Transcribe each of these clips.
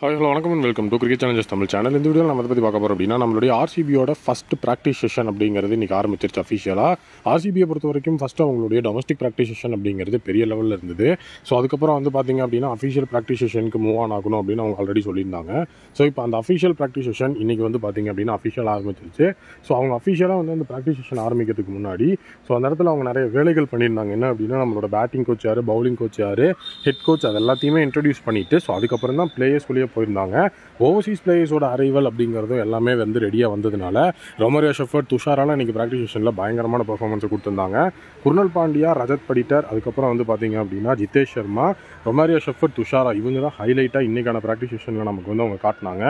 Hi hello வணக்கம் and welcome to cricket Challengers Tamil channel. இந்த வீடியோவில் நம்ம பற்றி பார்க்க போகிறோம் அப்படின்னா நம்மளுடைய ஆர்சிபியோட ஃபஸ்ட் ப்ராக்டிஸ் செஷன் அப்படிங்கிறது இன்றைக்கி ஆரம்பிச்சிருச்சு அஃபிஷியலாக. ஆர்சிபியை பொறுத்த வரைக்கும் ஃபஸ்ட்டு அவங்களுடைய டொமஸ்டிக் ப்ராக்டிஸ் செஷன் அப்படிங்கிறது பெரிய லெவலில் இருந்தது. ஸோ அதுக்கப்புறம் வந்து பார்த்திங்க அப்படின்னா அஃபிஷியல் ப்ராக்டிஸ் செஷனுக்கு மூவ் ஆன் ஆகணும் அப்படின்னு அவங்க ஆல்ரெடி சொல்லியிருந்தாங்க. ஸோ இப்போ அந்த அஃபிஷியல் ப்ராக்டிஸ் செஷன் இன்றைக்கி வந்து பார்த்திங்க அப்படின்னா அஃபிஷியல் ஆரம்பிச்சிருச்சு. ஸோ அவங்க அஃபிஷியலாக வந்து அந்த ப்ராக்டிஸ் செஷன் ஆரம்பிக்கிறதுக்கு முன்னாடி ஸோ அந்த இடத்துல அவங்க நிறைய வேலைகள் பண்ணியிருந்தாங்க. என்ன அப்படின்னா நம்மளோட பேட்டிங் கோச் யார், பவுலிங் கோச் யார், ஹெட் கோச், அது எல்லாத்தையுமே இன்ட்ரடியூஸ் பண்ணிவிட்டு ஸோ அதுக்கப்புறம் தான் பிளேயர்ஸ் வெளியே போயிருந்தாங்க. ஓவர்சீஸ் பிளேயர்ஸோட அரைவல் அப்படிங்கிறதும் எல்லாமே வந்து ரெடியாக வந்ததுனால ரொமாரியோ ஷெஃபர்ட், துஷாராலாம் இன்றைக்கி ப்ராக்டிஸ் செஷனில் பயங்கரமான பர்ஃபார்மன்ஸை கொடுத்துருந்தாங்க. குர்னல் பாண்டியா, ரஜத் படிட்டர், அதுக்கப்புறம் வந்து பார்த்திங்க அப்படின்னா ஜிதேஷ் சர்மா, ரொமாரியோ ஷெஃபர்ட், துஷாரா இவங்க தான் ஹைலைட்டாக இன்றைக்கான ப்ராக்டிஸ் செஷனில் நமக்கு வந்து அவங்க காட்டினாங்க.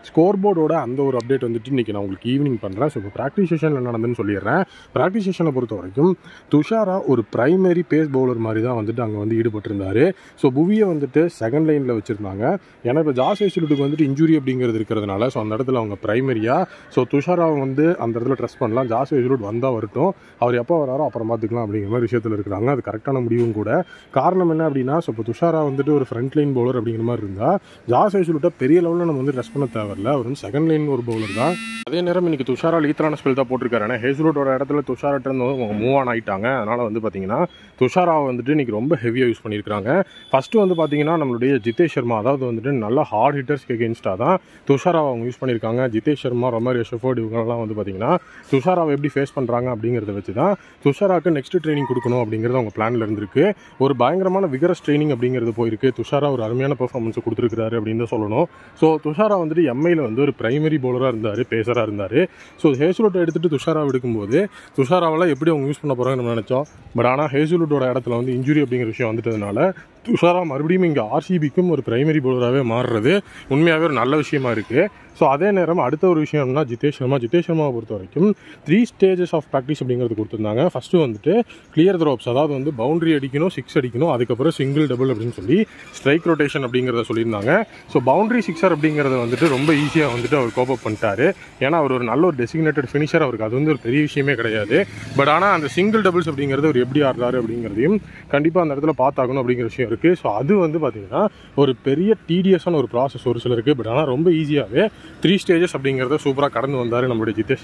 ஸ்கோர் போர்டோட அந்த ஒரு அப்டேட் வந்துட்டு இன்றைக்கி நான் உங்களுக்கு ஈவினிங் பண்ணுறேன். ஸோ இப்போ ப்ராக்டிஸ் செஷனில் என்ன நடந்துன்னு சொல்லிடுறேன். ப்ராக்டிஸ் செஷனை பொறுத்த வரைக்கும் துஷாரா ஒரு பிரைமரி பேஸ் பவுலர் மாதிரி தான் வந்துட்டு அங்கே வந்து ஈடுபட்டிருந்தார். ஸோ புவியை வந்துட்டு செகண்ட் லைனில் வச்சுருந்தாங்க. ஏன்னா இப்போ ஜாஸ் ஹேசல்வுட்டுக்கு வந்துட்டு இன்ஜுரி அப்படிங்கிறது இருக்கிறதுனால ஸோ அந்த இடத்துல அவங்க பிரைமரியாக ஸோ துஷாராவை வந்து அந்த இடத்துல ட்ரெஸ் பண்ணலாம். ஜாஸ் ஹேசல்வுட் வந்தால் வரட்டும், அவர் எப்போ வராரோ அப்புறம் பார்த்துக்கலாம் அப்படிங்கிற மாதிரி விஷயத்தில் இருக்கிறாங்க. அது கரெக்டான முடிவும் கூட. காரணம் என்ன அப்படின்னா ஸோ இப்போ துஷாரா வந்துட்டு ஒரு ஃப்ரண்ட் லைன் பவுலர் அப்படிங்கிற மாதிரி இருந்தால் ஜாஸ் ஹேசல்வுட்டை பெரிய லெவலில் நம்ம வந்து ட்ரெஸ் பண்ண தேவையில்ல. அவர் வந்து செகண்ட் லைன் ஒரு பவுலர் தான். அதே நேரம் இன்றைக்கி துஷாரா லீத்தரான ஸ்பெல் தான் போட்டிருக்காரு. ஏன்னா ஹேசல்வுட்டோட இடத்துல துஷாராட்ட இருந்து அவங்க மூவ் ஆன் ஆகிட்டாங்க. அதனால் வந்து பார்த்திங்கன்னா துஷாராவை வந்துட்டு இன்றைக்கி ரொம்ப ஹெவியாக யூஸ் பண்ணியிருக்காங்க. ஃபஸ்ட்டு வந்து பார்த்திங்கன்னா நம்மளுடைய ஜிதேஷ் சர்மா, அதாவது வந்துட்டு நல்ல ஹார்ட் ஹிட்டர்ஸ்க்கு எகென்ஸ்டாக தான் துஷாராவை அவங்க யூஸ் பண்ணியிருக்காங்க. ஜிதேஷ் சர்மா, ரொமாரியோ ஷெஃபர்ட் இவங்கெல்லாம் வந்து பார்த்திங்கன்னா துஷாராவை எப்படி ஃபேஸ் பண்ணுறாங்க அப்படிங்கிறத வச்சு தான் துஷாராவுக்கு நெக்ஸ்ட் ட்ரைனிங் கொடுக்கணும் அப்படிங்கிறது அவங்க பிளானில் இருந்திருக்கு. ஒரு பயங்கரமான விகரஸ் ட்ரைனிங் அப்படிங்கிறது போயிருக்கு. துஷாரா ஒரு அருமையான பெர்ஃபார்மன்ஸை கொடுத்துருக்காரு அப்படின்னு தான் சொல்லணும். ஸோ துஷாரா வந்துட்டு எம்ஐயில் வந்து ஒரு பிரைமரி பவுலராக இருந்தார், பேசராக இருந்தார். ஸோ ஹேசல்வுட்டை எடுத்துகிட்டு துஷாரா எடுக்கும்போது துஷாராவெல்லாம் எப்படி அவங்க யூஸ் பண்ண போகிறாங்கன்னு நம்ம நினச்சோம். பட் ஆனால் ஹேசல்வுட்டோட இடத்துல வந்து இன்ஜுரி அப்படிங்கிற விஷயம் வந்துட்டதுனால துஷாரா மறுபடியும் இங்கே ஆர்சிபிக்கும் ஒரு பிரைமரி பவுலராகவே மாறுறது உண்மையாகவே ஒரு நல்ல விஷயமா இருக்குது. ஸோ அதே நேரம் அடுத்த ஒரு விஷயம்னா ஜிதேஷ் சர்மாவை பொறுத்த வரைக்கும் 3 ஸ்டேஜஸ் ஆஃப் ப்ராக்டிஸ் அப்படிங்கிறது கொடுத்துருந்தாங்க. ஃபஸ்ட்டு வந்துட்டு கிளியர் த்ரோப்ஸ், அதாவது வந்து பவுண்டரி அடிக்கணும், 6 அடிக்கணும், அதுக்கப்புறம் சிங்கிள் டபுள் அப்படின்னு சொல்லி ஸ்ட்ரைக் ரொட்டேஷன் அப்படிங்கிறத சொல்லியிருந்தாங்க. ஸோ பவுண்டரி சிக்ஸர் அப்படிங்கிறத வந்துட்டு ரொம்ப ஈஸியாக வந்துட்டு அவர் கோப்பப் பண்ணிட்டாரு. ஏன்னா அவர் ஒரு நல்ல ஒரு டெசிக்னேட்டட் ஃபினிஷர், அவருக்கு அது வந்து ஒரு பெரிய விஷயமே கிடையாது. பட் ஆனால் அந்த சிங்கிள் டபுள்ஸ் அப்படிங்கிறது அவர் எப்படி ஆடுறாரு அப்படிங்கிறதையும் கண்டிப்பாக அந்த இடத்துல பார்த்தாகணும் அப்படிங்கிற விஷயம் இருக்குது. ஸோ அது வந்து பார்த்திங்கன்னா ஒரு பெரிய டிடிஎஸான ஒரு ப்ராசஸ் ஒரு சிலருக்கு. பட் ஆனால் ரொம்ப ஈஸியாகவே 3 ஸ்டேஜஸ் அப்படிங்கிறத சூப்பராக கடந்து வந்தார் நம்மளுடைய ஜிதேஷ்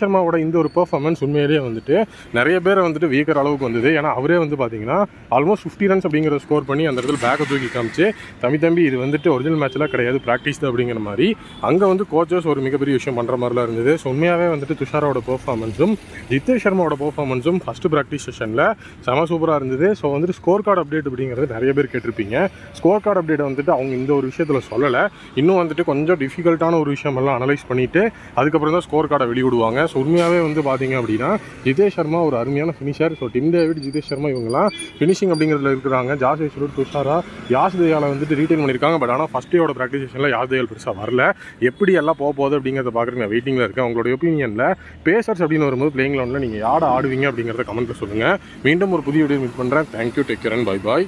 சர்மாவோட இந்த ஒரு பெர்ஃபார்மன்ஸ் உண்மையிலேயே வந்துட்டு நிறைய பேரை வந்துட்டு வியக்கிற அளவுக்கு வந்தது. ஏன்னா அவரே வந்து பார்த்தீங்கன்னா ஆல்மோஸ்ட் 50 ரன்ஸ் அப்படிங்கிறத ஸ்கோர் பண்ணி அந்த இடத்துல பேக்கை தூக்கி காமிச்சு தம்பி இது வந்துட்டு ஒரிஜினல் மேட்ச்லாம் கிடையாது, ப்ராக்டிஸ் தான் அப்படிங்கிற மாதிரி அங்கே வந்து கோச்சஸ் ஒரு மிகப்பெரிய விஷயம் பண்ணுற மாதிரிலாம் இருந்தது. ஸோ உண்மையாகவே வந்துட்டு துஷாராவோட பெர்ஃபார்மன்ஸும் ஜிதேஷ் சர்மாவோட பெர்ஃபார்மன்ஸும் ஃபஸ்ட்டு ப்ராக்டிஸ் செஷனில் செம சூப்பராக இருந்தது. ஸோ வந்துட்டு ஸ்கோர் கார்டு அப்டேட் அப்படிங்கிறது நிறைய பேர் கேட்டிருப்பீங்க. ஸ்கோர் கார்டு அப்டேட்டை வந்துட்டு அவங்க இந்த ஒரு விஷயத்தில் சொல்லலை. இன்னும் வந்துட்டு கொஞ்சம் டிஃபிகல்ட்டான ஒரு விஷயமெல்லாம் அனலைஸ் பண்ணிவிட்டு அதுக்கப்புறம் தான் ஸ்கோர் கார்டை வெளியிடுவாங்க. ஸோ உண்மையாகவே வந்து பார்த்திங்க அப்படின்னா ஜிதேஷ் சர்மா ஒரு அருமையான finisher. So Tim David, Jitesh Sharma இவங்கெல்லாம் ஃபினிஷிங் அப்படிங்கிறதுல இருக்கிறாங்க. ஜாஸ் ஹேசல்வுட், துஷாரா, யாஸ் தயாலை வந்துட்டு ரீட்டைன் பண்ணியிருக்காங்க. பட் ஆனால் ஃபஸ்ட் டேயோட ப்ராக்டிஸ் செஷனில் யாஸ் தயால் பெருசாக வரல. எப்படி எல்லாம் போகுது அப்படிங்கிறத பார்க்குறேன். நான் வெயிட்டிங்கில் இருக்கேன். உங்களுடைய ஒப்பீனியனில் பேசர்ஸ் அப்படின்னு வரும்போது பிளேயிங் கிரவுண்டில் நீங்கள் யாரை ஆடுவீங்க அப்படிங்கிறத கமெண்ட்டில் சொல்லுங்கள். மீண்டும் ஒரு புதிய வீடியோ மீட் பண்ணுறேன். Thank you, take care and bye bye.